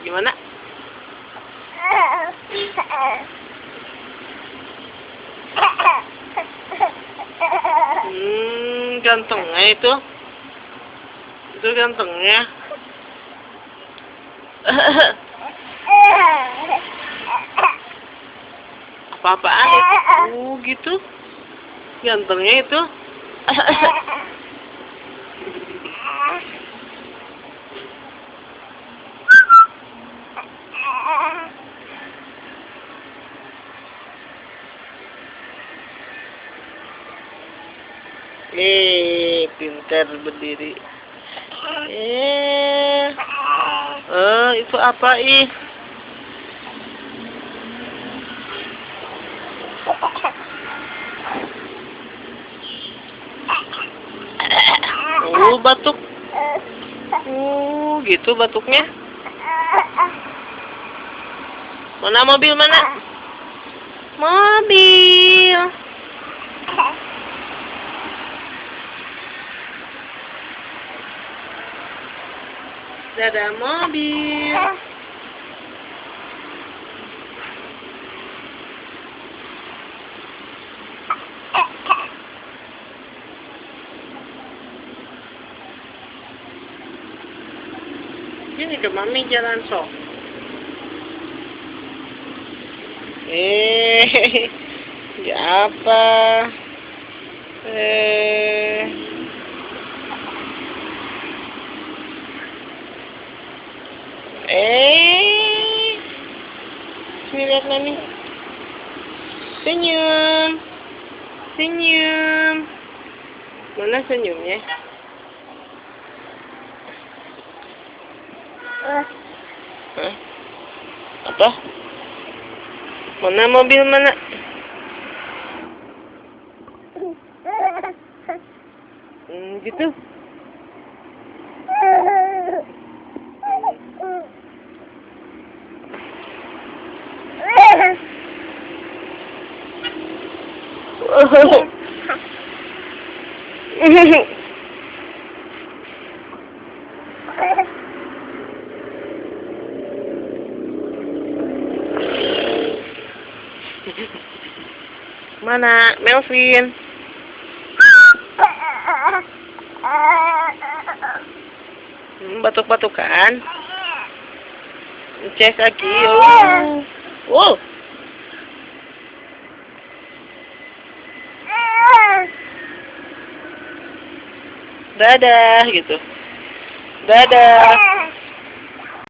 Gimana? Gantengnya itu. Itu gantengnya. Apa-apaan itu? Gitu. Gantengnya itu. Pintar berdiri. Itu apa ih? Batuk. Gitu batuknya. Mana mobil mana? Mobil. Dadah mobil. Ini ke mami jalan sok. Ya apa? Sini lihat mami. Senyum. Senyum. Mana senyumnya? Hah? Apa? Mana mobil mana? Gitu. Mana Melvin? Batuk-batukan. Cek lagi. Dadah gitu. Dadah.